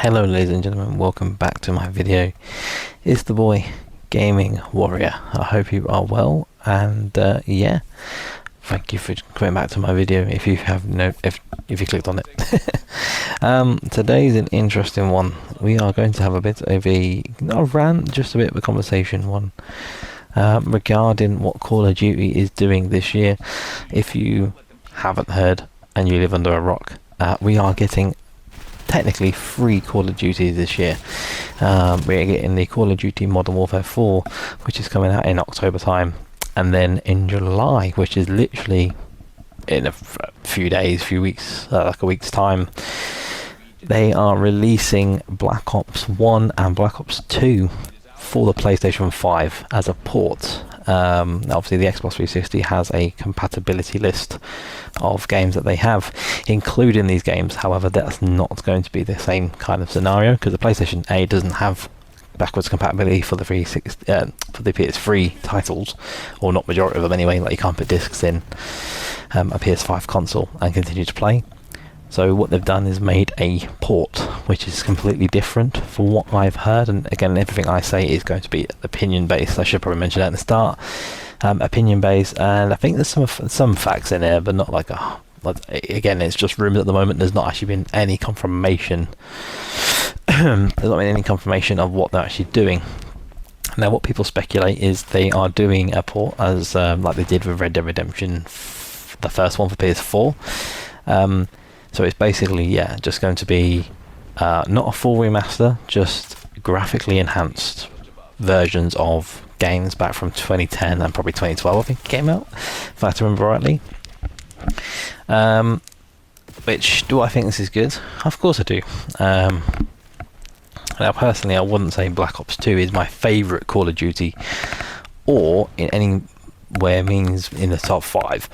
Hello ladies and gentlemen, welcome back to my video. It's the boy Gaming Warrior. I hope you are well, and yeah, thank you for coming back to my video. If you have if you clicked on it. Today's an interesting one. We are going to have a bit of not a rant, just a bit of a conversation one regarding what Call of Duty is doing this year. If you haven't heard and you live under a rock, we are getting technically free Call of Duty this year. We're getting the Call of Duty Modern Warfare 4, which is coming out in October time, and then in July, which is literally in a few weeks, like a week's time, they are releasing Black Ops 1 and Black Ops 2 for the PlayStation 5 as a port. Obviously the Xbox 360 has a compatibility list of games that they have, including these games. However, that's not going to be the same kind of scenario, because the PlayStation A doesn't have backwards compatibility for the for the PS3 titles, or not majority of them anyway. Like, you can't put discs in a PS5 console and continue to play. So what they've done is made a port, which is completely different from what I've heard. And again, everything I say is going to be opinion based. I should probably mention that at the start. Opinion based, and I think there's some facts in there, but not like again, it's just rumours at the moment. There's not actually been any confirmation. There's not been any confirmation of what they're actually doing. Now, what people speculate is they are doing a port as like they did with Red Dead Redemption, the first one for PS4. So it's basically, yeah, just going to be not a full remaster, just graphically enhanced versions of games back from 2010 and probably 2012, I think it came out, if I have to remember rightly. Which, do I think this is good? Of course I do. Now, personally, I wouldn't say Black Ops 2 is my favourite Call of Duty, or in anywhere means in the top 5.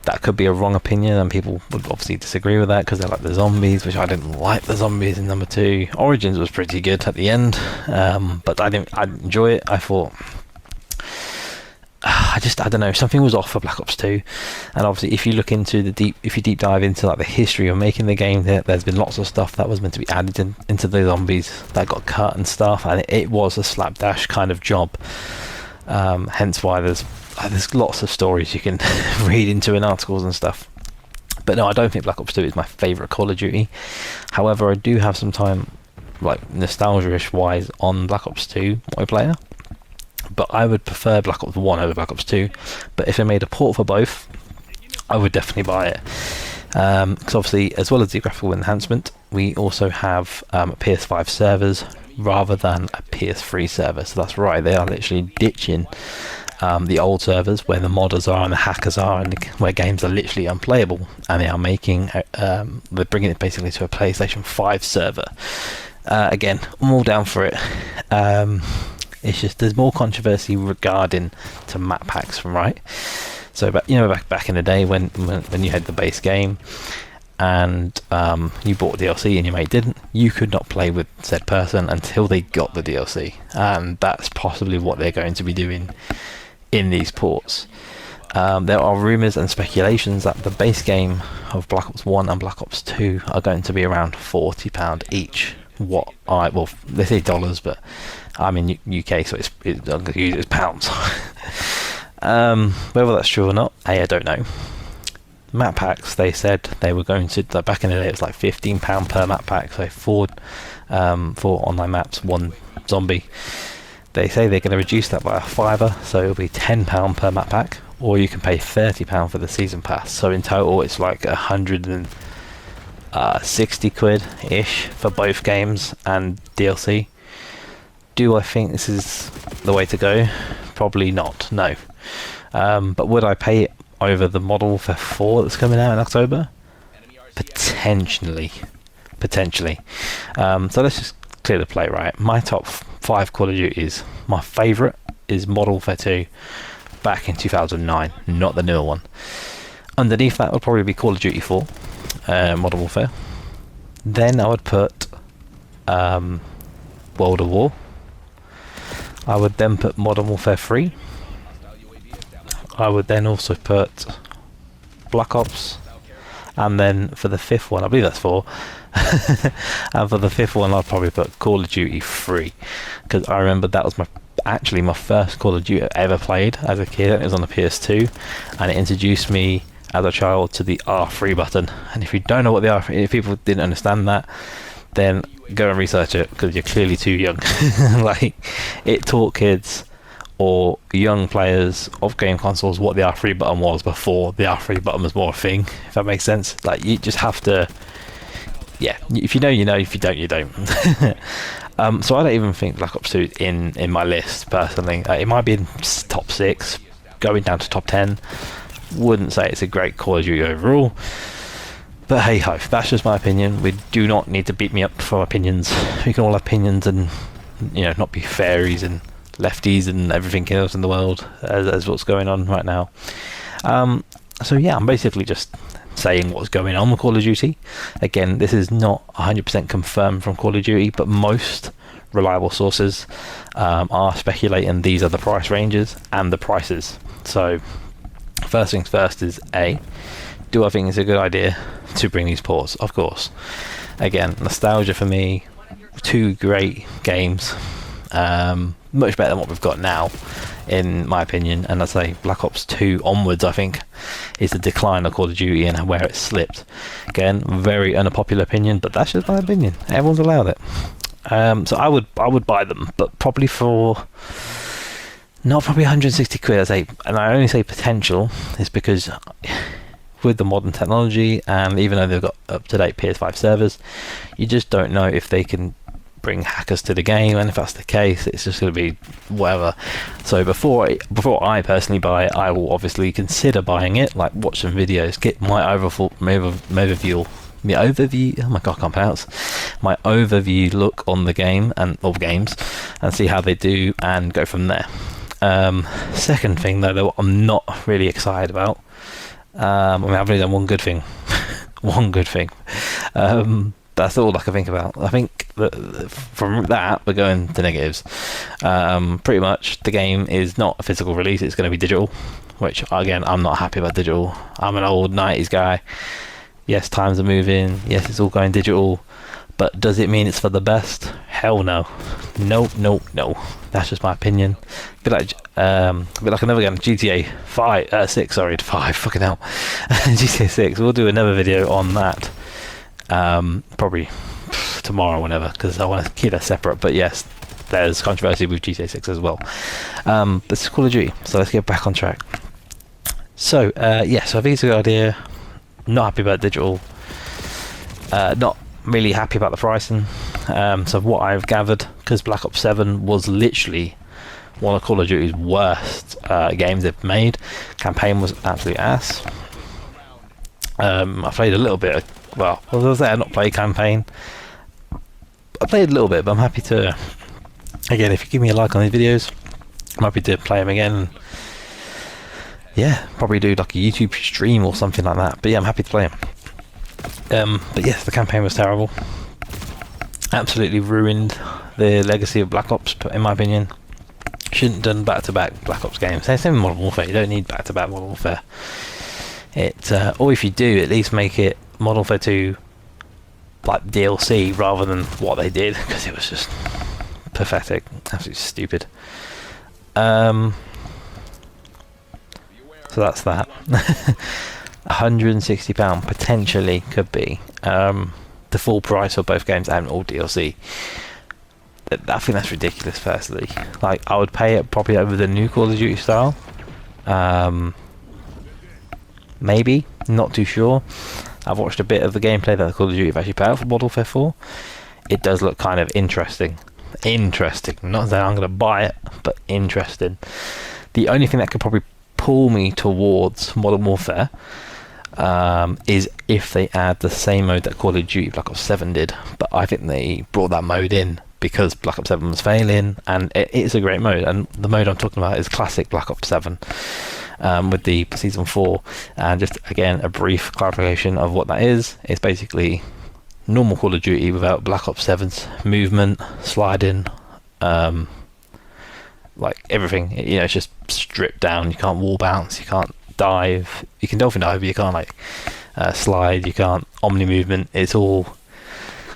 That could be a wrong opinion, and people would obviously disagree with that because they like the zombies, which I didn't like the zombies in number 2. Origins was pretty good at the end, but I didn't enjoy it. I thought, I don't know, something was off for Black Ops 2. And obviously, if you look into if you deep dive into like the history of making the game, there's been lots of stuff that was meant to be added into the zombies that got cut and stuff, and it was a slapdash kind of job. Hence why there's lots of stories you can read into in articles and stuff. But no, I don't think Black Ops 2 is my favourite Call of Duty. However, I do have some time, like nostalgia-ish wise, on Black Ops 2 multiplayer. But I would prefer Black Ops 1 over Black Ops 2. But if they made a port for both, I would definitely buy it. Because obviously, as well as the graphical enhancement, we also have PS5 servers rather than a PS3 server. So that's right, they are literally ditching the old servers where the modders are and the hackers are, and where games are literally unplayable, and they are making they're bringing it basically to a PlayStation 5 server. Again, I'm all down for it. It's just there's more controversy regarding to map packs, right? So, back in the day when you had the base game and you bought DLC and your mate didn't, you could not play with said person until they got the DLC, and that's possibly what they're going to be doing in these ports. There are rumours and speculations that the base game of Black Ops 1 and Black Ops 2 are going to be around £40 each. Well, they say dollars, but I'm in UK, so it's pounds. Whether that's true or not, I don't know. Map packs, they said they were going to, back in the day it was like £15 per map pack, so four online maps, 1 zombie. They say they're going to reduce that by a fiver, so it'll be £10 per map pack, or you can pay £30 for the season pass. So in total it's like 160 quid ish for both games and DLC. Do I think this is the way to go? Probably not, no. But would I pay it over the Modern Warfare 4 that's coming out in October? Potentially. So let's just clear the play, right? My top 5 Call of Duties. My favourite is Modern Warfare 2 back in 2009, not the newer one. Underneath that would probably be Call of Duty 4, Modern Warfare. Then I would put World of War. I would then put Modern Warfare 3. I would then also put Black Ops, and then for the 5th one, I believe that's 4, And for the 5th one, I'd probably put Call of Duty 3, because I remember that was actually my first Call of Duty I ever played as a kid. It was on the PS2, and it introduced me as a child to the R3 button. And if you don't know what the R3, if people didn't understand that, then go and research it, because you're clearly too young. Like, it taught kids or young players of game consoles what the R3 button was before the R3 button was more a thing, if that makes sense. Like, you just have to, yeah, if you know, you know, if you don't, you don't. So I don't even think Black Ops 2 is in my list, personally. It might be in top 6, going down to top 10. Wouldn't say it's a great Call of Duty overall. But hey ho, that's just my opinion. We do not need to beat me up for opinions. We can all have opinions and, you know, not be fairies and lefties and everything else in the world, as what's going on right now. So yeah, I'm basically just saying what's going on with Call of Duty. Again, this is not 100% confirmed from Call of Duty, but most reliable sources are speculating these are the price ranges and the prices. So first things first is do I think it's a good idea to bring these ports? Of course. Again, nostalgia for me, 2 great games, much better than what we've got now, in my opinion. And I'd say Black Ops 2 onwards, I think, is the decline of Call of Duty and where it slipped. Again, very unpopular opinion, but that's just my opinion. Everyone's allowed it. So I would buy them, but probably for not probably 160 quid. I say, and I only say potential is because with the modern technology, and even though they've got up-to-date PS5 servers, you just don't know if they can bring hackers to the game, and if that's the case, it's just going to be whatever. So before I personally buy it, I will obviously consider buying it, like watch some videos, get my overview. Oh my god, I can't pronounce. My overview look on the game and of games, and see how they do, and go from there. Second thing though, I'm not really excited about. I mean, I've only done one good thing. One good thing. That's all I can think about. I think that from that we're going to negatives. Pretty much the game is not a physical release, it's going to be digital, which again, I'm not happy about digital. I'm an old 90s guy. Yes, times are moving, yes, it's all going digital, but does it mean it's for the best? Hell no. No. That's just my opinion. Be like another game, GTA 6, sorry, 5, fucking hell. GTA 6, we'll do another video on that. Probably tomorrow or whenever, because I want to keep that separate. But yes, there's controversy with GTA 6 as well. This is Call of Duty, so let's get back on track. So so I think it's a good idea. Not happy about digital. Not really happy about the pricing. So what I've gathered, because Black Ops 7 was literally one of Call of Duty's worst games they've made. Campaign was absolute ass. I played a little bit. Well, I was there, not play campaign. I played a little bit, but I'm happy to. Again, if you give me a like on these videos, I'm happy to play them again. Yeah, probably do like a YouTube stream or something like that. But yeah, I'm happy to play them. But yes, the campaign was terrible. Absolutely ruined the legacy of Black Ops, in my opinion. Shouldn't have done back-to-back Black Ops games. Same with Modern Warfare. You don't need back-to-back Modern Warfare. Or if you do, at least make it Modern Warfare 2 like DLC rather than what they did, because it was just pathetic, absolutely stupid. So that's that. £160 potentially could be the full price of both games and all DLC. I think that's ridiculous, firstly. Like, I would pay it probably over the new Call of Duty style. Maybe, not too sure. I've watched a bit of the gameplay that Call of Duty have actually put out for Modern Warfare 4. It does look kind of interesting. Not that I'm going to buy it, but interesting. The only thing that could probably pull me towards Modern Warfare is if they add the same mode that Call of Duty Black Ops 7 did. But I think they brought that mode in because Black Ops 7 was failing, and it is a great mode. And the mode I'm talking about is classic Black Ops 7. With the Season 4, and just again a brief clarification of what that is. It's basically normal Call of Duty without Black Ops 7's movement, sliding, like everything. It's just stripped down. You can't wall bounce, you can't dive, you can dolphin dive, but you can't like slide, you can't omni movement. It's all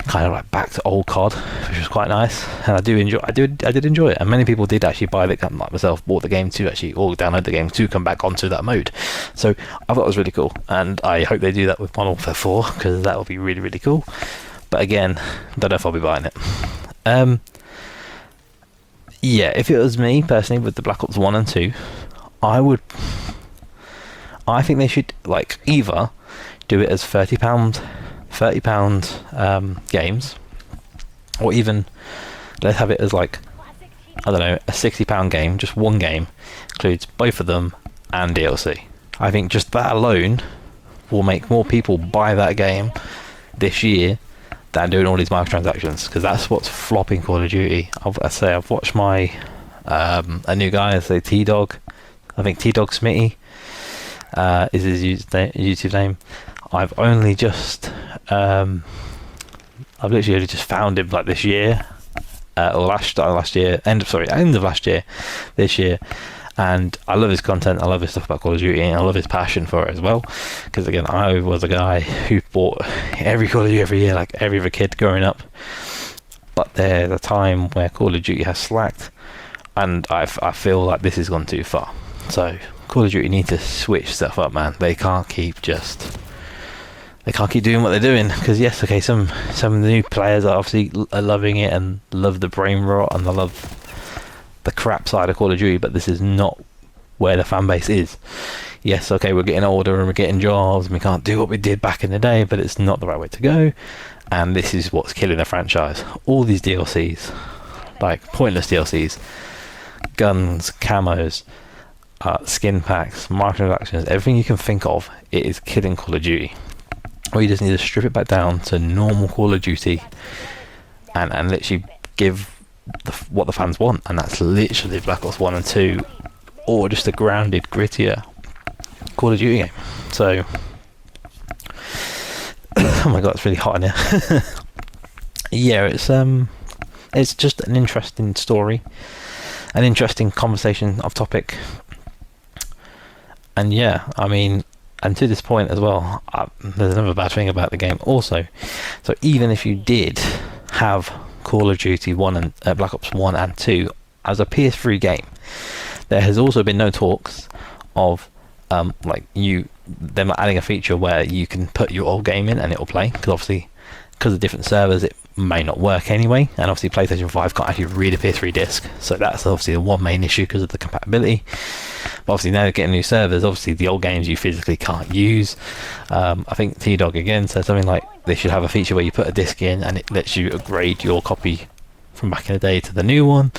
kind of like back to old COD, which was quite nice, and I did enjoy it, and many people did actually buy the game, like myself, bought the game to actually, or download the game to come back onto that mode. So I thought it was really cool, and I hope they do that with Modern Warfare 4, because that will be really, really cool. But again, don't know if I'll be buying it. Yeah, if it was me personally with the Black Ops 1 and 2, I think they should like either do it as £30 games, or even let's have it as like, I don't know, a £60 game, just one game, includes both of them and DLC. I think just that alone will make more people buy that game this year than doing all these microtransactions, because that's what's flopping Call of Duty. I've watched my a new guy, T-Dog, I think T-Dog Smitty is his YouTube name. I've literally only just found him like this year, or last year, end of last year, this year, and I love his content. I love his stuff about Call of Duty, and I love his passion for it as well. Because again, I was a guy who bought every Call of Duty every year, like every other kid growing up. But there's a time where Call of Duty has slacked, and I feel like this has gone too far. So Call of Duty need to switch stuff up, man. They can't keep doing what they're doing, because yes, okay, some new players are obviously loving it and love the brain rot and they love the crap side of Call of Duty, but this is not where the fan base is. Yes, okay, we're getting older and we're getting jobs and we can't do what we did back in the day, but it's not the right way to go, and this is what's killing the franchise. All these DLCs, like pointless DLCs, guns, camos, skin packs, microtransactions, everything you can think of, it is killing Call of Duty. Or you just need to strip it back down to normal Call of Duty and literally give what the fans want, and that's literally Black Ops 1 and 2, or just a grounded, grittier Call of Duty game. So oh my god, it's really hot in here. Yeah, it's just an interesting story, an interesting conversation of topic, and yeah, I mean, and to this point as well, there's another bad thing about the game also. So even if you did have Call of Duty 1 and Black Ops 1 and 2 as a PS3 game, there has also been no talks of them adding a feature where you can put your old game in and it will play, because obviously because of different servers it may not work anyway, and obviously PlayStation 5 can't actually read a PS3 disc, so that's obviously the one main issue because of the compatibility. But obviously now they're getting new servers, obviously the old games you physically can't use. I think T-Dog again said something like they should have a feature where you put a disc in and it lets you upgrade your copy from back in the day to the new one.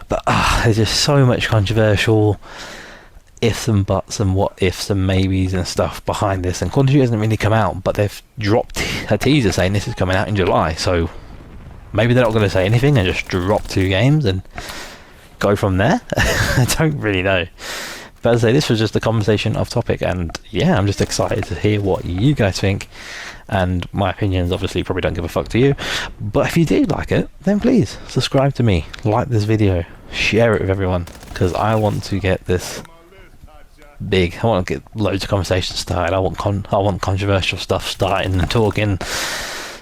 But there's just so much controversial ifs and buts and what ifs and maybes and stuff behind this, and Call of Duty hasn't really come out, but they've dropped a teaser saying this is coming out in July, so maybe they're not going to say anything and just drop 2 games and go from there. I don't really know, but as I say, this was just a conversation off topic, and yeah, I'm just excited to hear what you guys think, and my opinions obviously probably don't give a fuck to you, but if you do like it, then please subscribe to me, like this video, share it with everyone, because I want to get this big. I want to get loads of conversations started. I want controversial stuff starting and talking.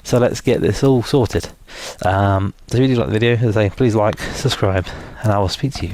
So let's get this all sorted. So if you do like the video, as I say, please like, subscribe, and I will speak to you